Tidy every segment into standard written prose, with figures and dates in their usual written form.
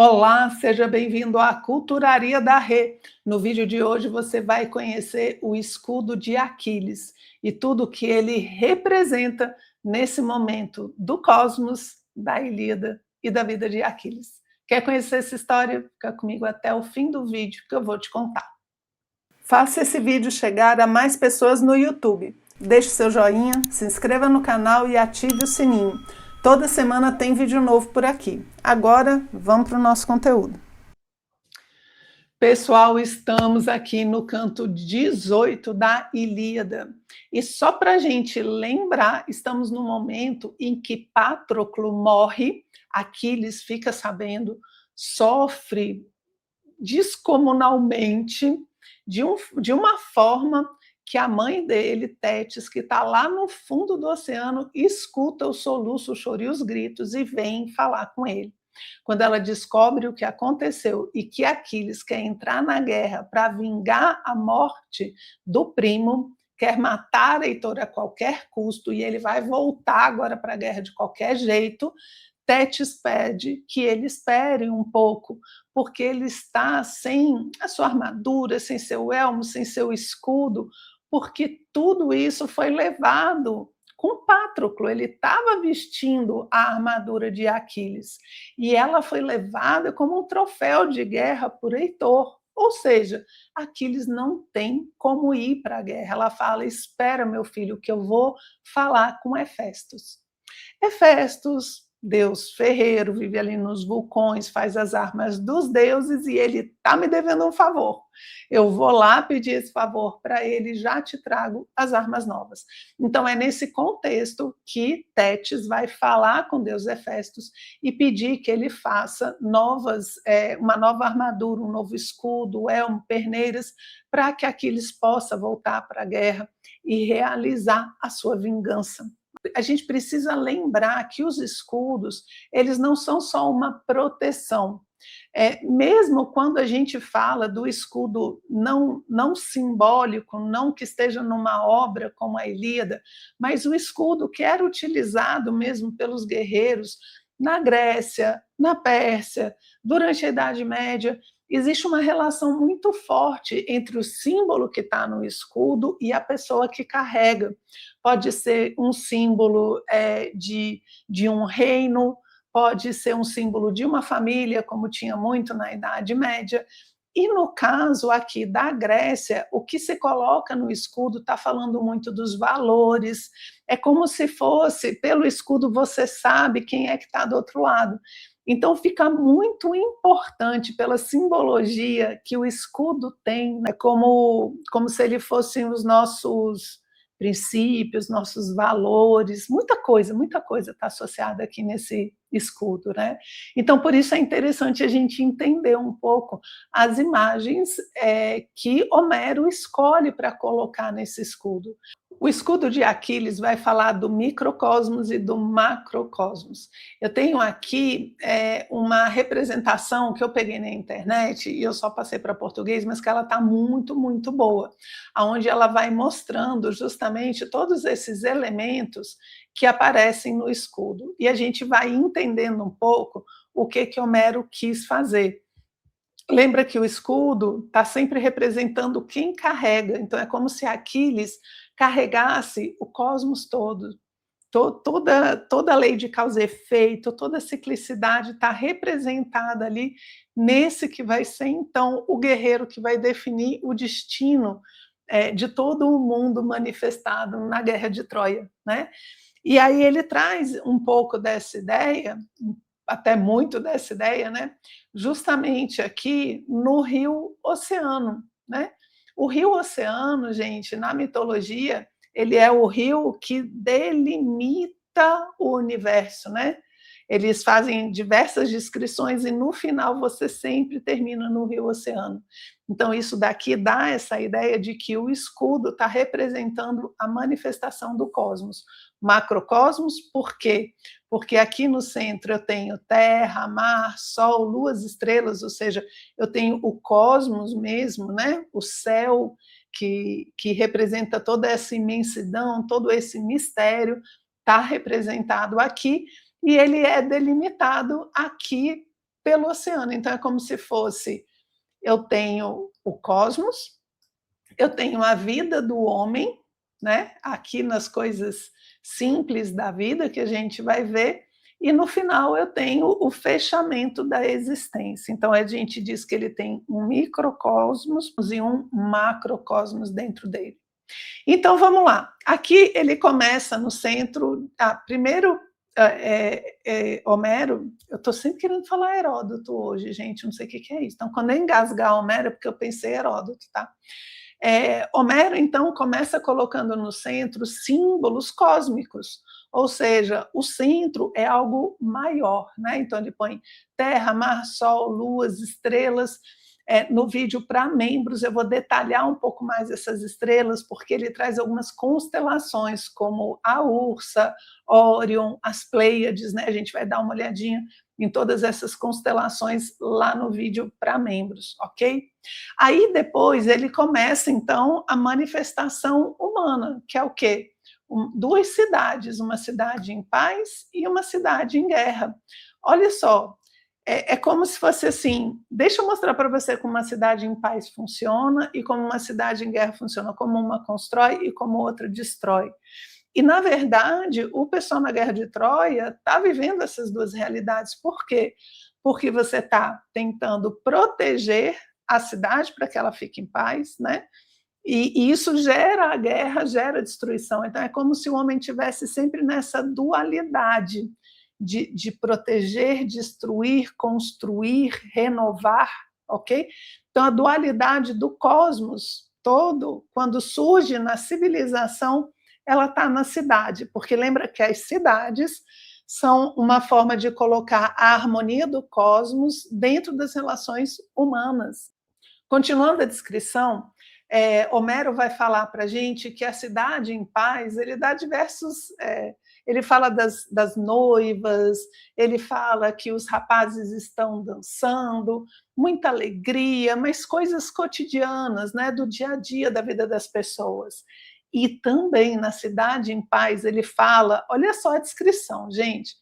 Olá, seja bem-vindo à Culturaria da Rê. No vídeo de hoje você vai conhecer o escudo de Aquiles e tudo o que ele representa nesse momento do cosmos, da Ilíada e da vida de Aquiles. Quer conhecer essa história? Fica comigo até o fim do vídeo que eu vou te contar. Faça esse vídeo chegar a mais pessoas no YouTube. Deixe seu joinha, se inscreva no canal e ative o sininho. Toda semana tem vídeo novo por aqui. Agora, vamos para o nosso conteúdo. Pessoal, estamos aqui no canto 18 da Ilíada. E só para a gente lembrar, estamos no momento em que Patroclo morre, Aquiles fica sabendo, sofre descomunalmente, de uma forma que a mãe dele, Tétis, que está lá no fundo do oceano, escuta o soluço, o choro e os gritos e vem falar com ele. Quando ela descobre o que aconteceu e que Aquiles quer entrar na guerra para vingar a morte do primo, quer matar Heitor a qualquer custo e ele vai voltar agora para a guerra de qualquer jeito, Tétis pede que ele espere um pouco, porque ele está sem a sua armadura, sem seu elmo, sem seu escudo, porque tudo isso foi levado com Patroclo. Ele estava vestindo a armadura de Aquiles e ela foi levada como um troféu de guerra por Heitor. Ou seja, Aquiles não tem como ir para a guerra. Ela fala: espera, meu filho, que eu vou falar com Hefestos. Hefestos, deus ferreiro, vive ali nos vulcões, faz as armas dos deuses e ele está me devendo um favor. Eu vou lá pedir esse favor para ele e já te trago as armas novas. Então é nesse contexto que Tétis vai falar com Deus Hefestos e pedir que ele faça uma nova armadura, um novo escudo, elmo, perneiras, para que Aquiles possa voltar para a guerra e realizar a sua vingança. A gente precisa lembrar que os escudos, eles não são só uma proteção. Mesmo quando a gente fala do escudo não simbólico, não que esteja numa obra como a Ilíada, mas o escudo que era utilizado mesmo pelos guerreiros na Grécia, na Pérsia, durante a Idade Média, existe uma relação muito forte entre o símbolo que está no escudo e a pessoa que carrega. Pode ser um símbolo de um reino, pode ser um símbolo de uma família, como tinha muito na Idade Média. E no caso aqui da Grécia, o que se coloca no escudo está falando muito dos valores. É como se fosse, pelo escudo você sabe quem é que está do outro lado. Então fica muito importante pela simbologia que o escudo tem, né? como se ele fosse os nossos princípios, nossos valores, muita coisa está associada aqui nesse escudo, né? Então, por isso é interessante a gente entender um pouco as imagens que Homero escolhe para colocar nesse escudo. O escudo de Aquiles vai falar do microcosmos e do macrocosmos. Eu tenho aqui uma representação que eu peguei na internet e eu só passei para português, mas que ela está muito, muito boa, onde ela vai mostrando justamente todos esses elementos que aparecem no escudo. E a gente vai entendendo um pouco o que Homero quis fazer. Lembra que o escudo está sempre representando quem carrega, então é como se Aquiles carregasse o cosmos todo. Toda a lei de causa e efeito, toda a ciclicidade está representada ali nesse que vai ser, então, o guerreiro que vai definir o destino de todo o mundo manifestado na Guerra de Troia, né? E aí ele traz um pouco dessa ideia, até muito dessa ideia, né? Justamente aqui no Rio Oceano, né? O Rio Oceano, gente, na mitologia, ele é o rio que delimita o universo, né? Eles fazem diversas descrições e no final você sempre termina no Rio Oceano. Então isso daqui dá essa ideia de que o escudo está representando a manifestação do cosmos. Macrocosmos, por quê? Porque aqui no centro eu tenho terra, mar, sol, luas, estrelas, ou seja, eu tenho o cosmos mesmo, né? O céu que representa toda essa imensidão, todo esse mistério, está representado aqui, e ele é delimitado aqui pelo oceano. Então é como se fosse, eu tenho o cosmos, eu tenho a vida do homem, né? Aqui nas coisas simples da vida que a gente vai ver, e no final eu tenho o fechamento da existência. Então a gente diz que ele tem um microcosmos e um macrocosmos dentro dele. Então vamos lá. Aqui ele começa no centro. Primeiro, Homero, eu estou sempre querendo falar Heródoto hoje, gente, não sei o que é isso. Então, quando eu engasgar Homero, é porque eu pensei Heródoto, tá? Homero, então, começa colocando no centro símbolos cósmicos, ou seja, o centro é algo maior, né? Então, ele põe terra, mar, sol, luas, estrelas. No vídeo para membros, eu vou detalhar um pouco mais essas estrelas, porque ele traz algumas constelações, como a Ursa, Órion, as Pleiades, né? A gente vai dar uma olhadinha em todas essas constelações lá no vídeo para membros, ok? Aí depois ele começa, então, a manifestação humana, que é o quê? Duas cidades, uma cidade em paz e uma cidade em guerra. Olha só, é como se fosse assim, deixa eu mostrar para você como uma cidade em paz funciona e como uma cidade em guerra funciona, como uma constrói e como outra destrói. E, na verdade, o pessoal na Guerra de Troia está vivendo essas duas realidades. Por quê? Porque você está tentando proteger a cidade para que ela fique em paz, né? E isso gera a guerra, gera a destruição. Então, é como se o homem tivesse sempre nessa dualidade de proteger, destruir, construir, renovar, ok? Então, a dualidade do cosmos todo, quando surge na civilização, ela está na cidade, porque lembra que as cidades são uma forma de colocar a harmonia do cosmos dentro das relações humanas. Continuando a descrição, Homero vai falar para a gente que a cidade em paz, ele dá diversos... ele fala das noivas, ele fala que os rapazes estão dançando, muita alegria, mas coisas cotidianas, né, do dia a dia da vida das pessoas. E também na cidade em paz, ele fala, olha só a descrição, gente,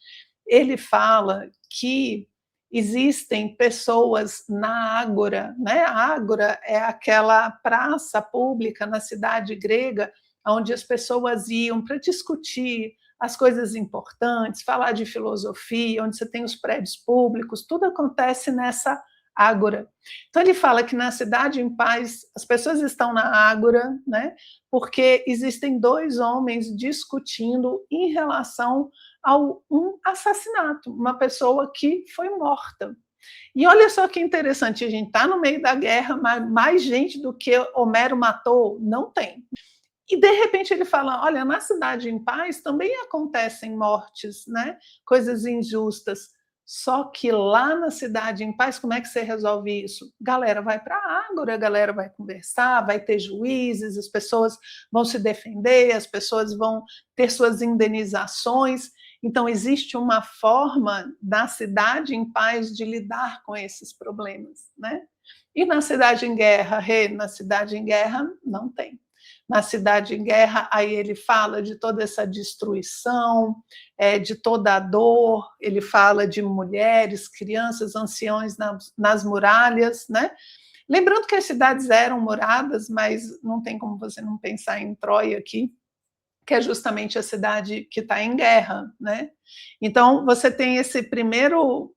ele fala que existem pessoas na ágora, né? A ágora é aquela praça pública na cidade grega onde as pessoas iam para discutir as coisas importantes, falar de filosofia, onde você tem os prédios públicos, tudo acontece nessa ágora. Então ele fala que na cidade em paz as pessoas estão na ágora, né? Porque existem dois homens discutindo em relação a um assassinato, uma pessoa que foi morta. E olha só que interessante, a gente está no meio da guerra, mas mais gente do que Homero matou, não tem. E de repente ele fala, olha, na cidade em paz também acontecem mortes, né? Coisas injustas. Só que lá na cidade em paz, como é que você resolve isso? Galera vai para a ágora, a galera vai conversar, vai ter juízes, as pessoas vão se defender, as pessoas vão ter suas indenizações. Então, existe uma forma da cidade em paz de lidar com esses problemas, né? E na cidade em guerra, na cidade em guerra, não tem. Na cidade em guerra, aí ele fala de toda essa destruição, de toda a dor, ele fala de mulheres, crianças, anciões nas muralhas, né? Lembrando que as cidades eram muradas, mas não tem como você não pensar em Troia aqui, que é justamente a cidade que está em guerra, né? Então, você tem esse primeiro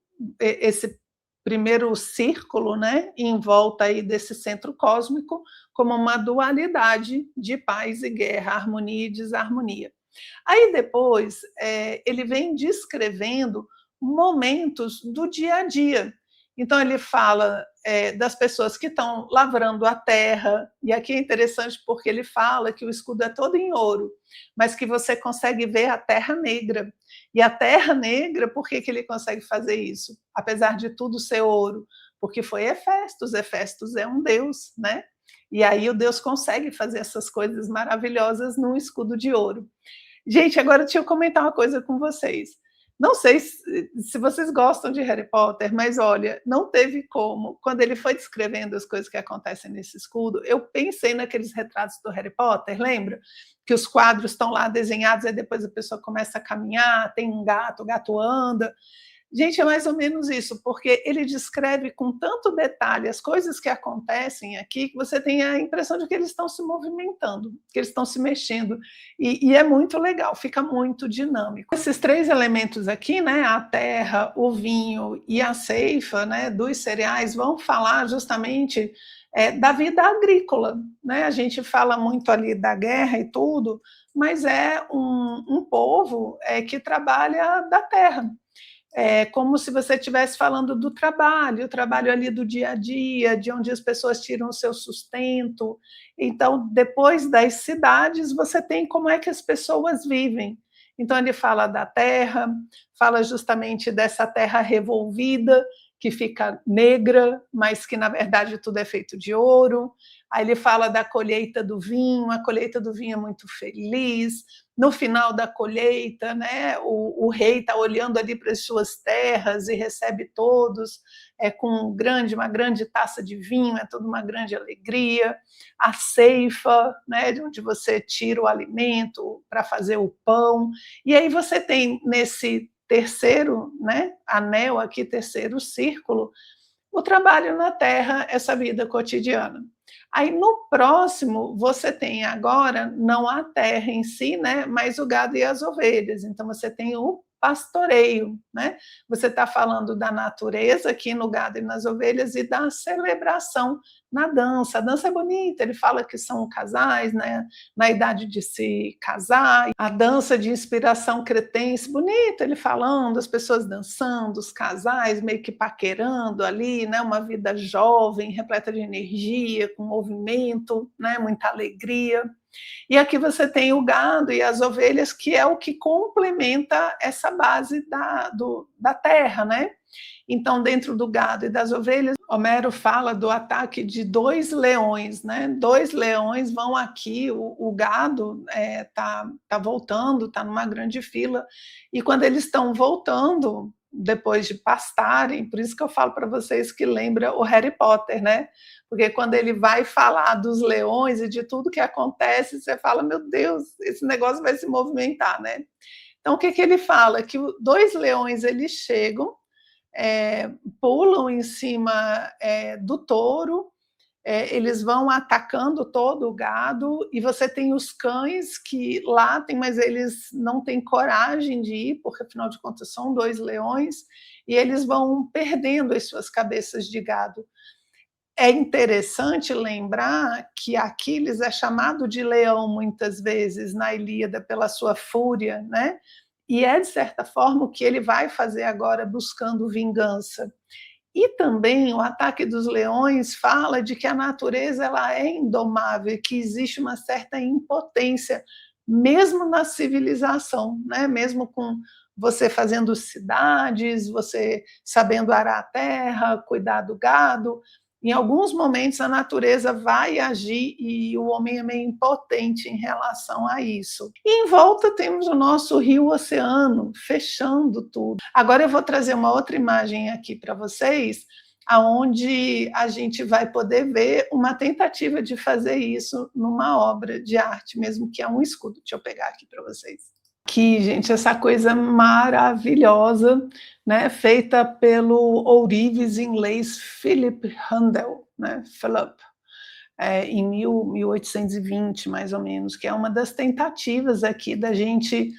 círculo, né, em volta aí desse centro cósmico, como uma dualidade de paz e guerra, harmonia e desarmonia. Aí depois, ele vem descrevendo momentos do dia a dia. Então, ele fala das pessoas que estão lavrando a terra, e aqui é interessante porque ele fala que o escudo é todo em ouro, mas que você consegue ver a terra negra. E a terra negra, por que ele consegue fazer isso? Apesar de tudo ser ouro, porque foi Hefestos, Hefestos é um deus, né? E aí o Deus consegue fazer essas coisas maravilhosas num escudo de ouro. Gente, agora deixa eu comentar uma coisa com vocês. Não sei se vocês gostam de Harry Potter, mas olha, não teve como. Quando ele foi descrevendo as coisas que acontecem nesse escudo, eu pensei naqueles retratos do Harry Potter, lembra? Que os quadros estão lá desenhados, aí depois a pessoa começa a caminhar, tem um gato, o gato anda. Gente, é mais ou menos isso, porque ele descreve com tanto detalhe as coisas que acontecem aqui, que você tem a impressão de que eles estão se movimentando, que eles estão se mexendo, e é muito legal, fica muito dinâmico. Esses 3 elementos aqui, né, a terra, o vinho e a ceifa, né, dos cereais, vão falar justamente da vida agrícola, né? A gente fala muito ali da guerra e tudo, mas é um povo que trabalha da terra. É como se você estivesse falando do trabalho, o trabalho ali do dia a dia, de onde as pessoas tiram o seu sustento. Então, depois das cidades, você tem como é que as pessoas vivem. Então, ele fala da terra, fala justamente dessa terra revolvida, que fica negra, mas que, na verdade, tudo é feito de ouro. Aí ele fala da colheita do vinho, a colheita do vinho é muito feliz. No final da colheita, né, o rei está olhando ali para as suas terras e recebe todos com uma grande taça de vinho, é toda uma grande alegria. A ceifa, né, de onde você tira o alimento para fazer o pão. E aí você tem nesse terceiro, né, anel aqui, terceiro círculo, o trabalho na terra, essa vida cotidiana. Aí no próximo, você tem agora, não a terra em si, né, mas o gado e as ovelhas. Então você tem o pastoreio, né? Você está falando da natureza aqui no gado e nas ovelhas e da celebração na dança. A dança é bonita, ele fala que são casais, né, na idade de se casar. A dança de inspiração cretense, bonita, ele falando, as pessoas dançando, os casais meio que paquerando ali, né, uma vida jovem, repleta de energia, com movimento, né, muita alegria. E aqui você tem o gado e as ovelhas, que é o que complementa essa base da terra, né? Então, dentro do gado e das ovelhas, Homero fala do ataque de 2 leões, né? 2 leões vão aqui, o gado tá voltando, está numa grande fila, e quando eles estão voltando, depois de pastarem, por isso que eu falo para vocês que lembra o Harry Potter, né? Porque quando ele vai falar dos leões e de tudo que acontece, você fala, meu Deus, esse negócio vai se movimentar, né? Então, o que ele fala? Que 2 leões, eles chegam, pulam em cima do touro, eles vão atacando todo o gado, e você tem os cães que latem, mas eles não têm coragem de ir, porque afinal de contas são 2 leões, e eles vão perdendo as suas cabeças de gado. É interessante lembrar que Aquiles é chamado de leão muitas vezes na Ilíada pela sua fúria, né? E é, de certa forma, o que ele vai fazer agora buscando vingança. E também o ataque dos leões fala de que a natureza ela é indomável, que existe uma certa impotência, mesmo na civilização, né? Mesmo com você fazendo cidades, você sabendo arar a terra, cuidar do gado, em alguns momentos a natureza vai agir e o homem é meio impotente em relação a isso. E em volta temos o nosso rio-oceano, fechando tudo. Agora eu vou trazer uma outra imagem aqui para vocês, aonde a gente vai poder ver uma tentativa de fazer isso numa obra de arte, mesmo que é um escudo. Deixa eu pegar aqui para vocês. Aqui, gente, essa coisa maravilhosa, né, feita pelo ourives inglês Philip Handel, né, Philip, em 1820, mais ou menos, que é uma das tentativas aqui da gente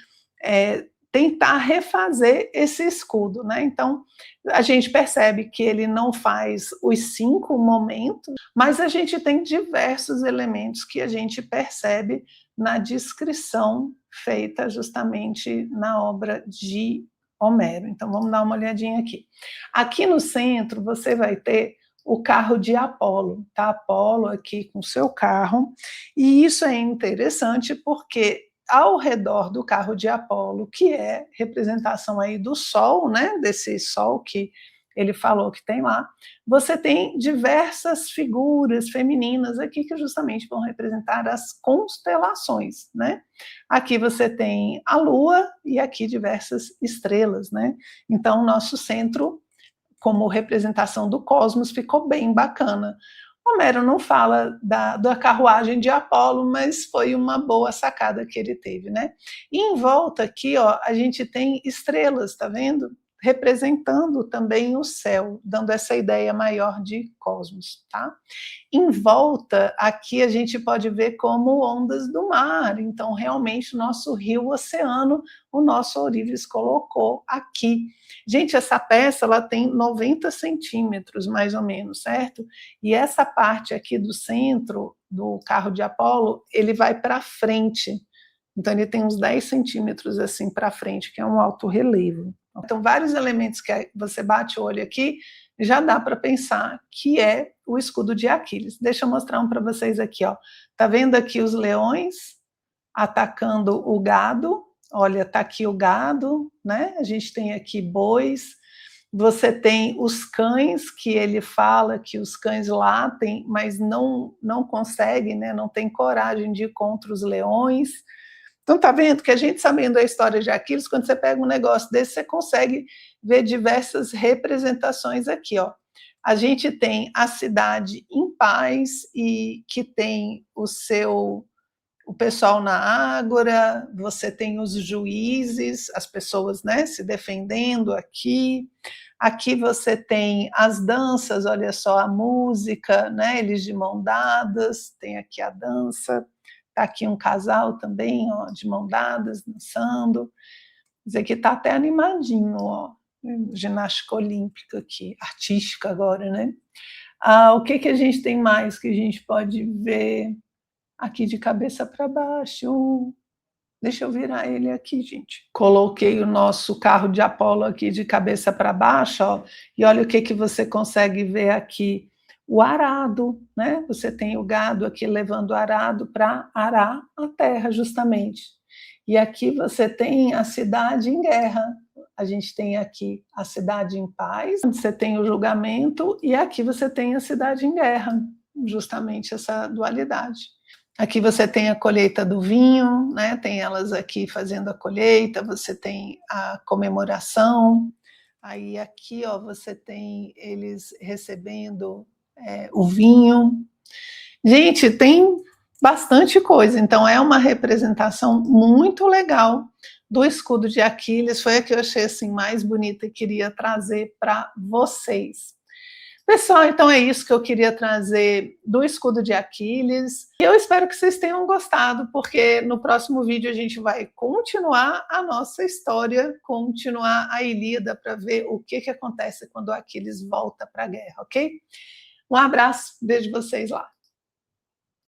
tentar refazer esse escudo, né? Então, a gente percebe que ele não faz os 5 momentos, mas a gente tem diversos elementos que a gente percebe na descrição feita justamente na obra de Homero. Então, vamos dar uma olhadinha aqui. Aqui no centro, você vai ter o carro de Apolo, tá? Apolo aqui com seu carro, e isso é interessante porque ao redor do carro de Apolo, que é representação aí do Sol, né? Desse Sol que ele falou que tem lá, você tem diversas figuras femininas aqui que justamente vão representar as constelações, né? Aqui você tem a Lua e aqui diversas estrelas, né? Então, o nosso centro, como representação do cosmos, ficou bem bacana. Homero não fala da carruagem de Apolo, mas foi uma boa sacada que ele teve, né? E em volta aqui, ó, a gente tem estrelas, tá vendo? representando também o céu, dando essa ideia maior de cosmos, tá? Em volta, aqui a gente pode ver como ondas do mar, então realmente o nosso rio oceano, o nosso ourives colocou aqui. Gente, essa peça ela tem 90 centímetros, mais ou menos, certo? E essa parte aqui do centro, do carro de Apolo, ele vai para frente, então ele tem uns 10 centímetros assim para frente, que é um alto relevo. Então, vários elementos que você bate o olho aqui, já dá para pensar que é o escudo de Aquiles. Deixa eu mostrar um para vocês aqui, ó. Tá vendo aqui os leões atacando o gado? Olha, tá aqui o gado, né? A gente tem aqui bois. Você tem os cães, que ele fala que os cães latem, mas não conseguem, né? Não tem coragem de ir contra os leões. Então, tá vendo que a gente, sabendo a história de Aquiles, quando você pega um negócio desse, você consegue ver diversas representações aqui, ó. A gente tem a cidade em paz e que tem o pessoal na ágora, você tem os juízes, as pessoas, né, se defendendo aqui. Aqui você tem as danças, olha só a música, né, eles de mão dadas, tem aqui a dança. Está aqui um casal também, ó, de mão dadas, dançando. Esse aqui está até animadinho, ó. Ginástica olímpica aqui, artística agora, né? O que a gente tem mais que a gente pode ver aqui de cabeça para baixo? Deixa eu virar ele aqui, gente. Coloquei o nosso carro de Apolo aqui de cabeça para baixo, ó, e olha o que você consegue ver aqui. O arado, né? Você tem o gado aqui levando o arado para arar a terra, justamente. E aqui você tem a cidade em guerra. A gente tem aqui a cidade em paz, onde você tem o julgamento, e aqui você tem a cidade em guerra, justamente essa dualidade. Aqui você tem a colheita do vinho, né? Tem elas aqui fazendo a colheita, você tem a comemoração, aí aqui ó, você tem eles recebendo o vinho. Gente, tem bastante coisa, então é uma representação muito legal do escudo de Aquiles, foi a que eu achei assim, mais bonita e queria trazer para vocês. Pessoal, então é isso que eu queria trazer do escudo de Aquiles. Eu espero que vocês tenham gostado, porque no próximo vídeo a gente vai continuar a nossa história, continuar a Ilíada para ver o que acontece quando Aquiles volta para a guerra, ok? Um abraço, vejo vocês lá.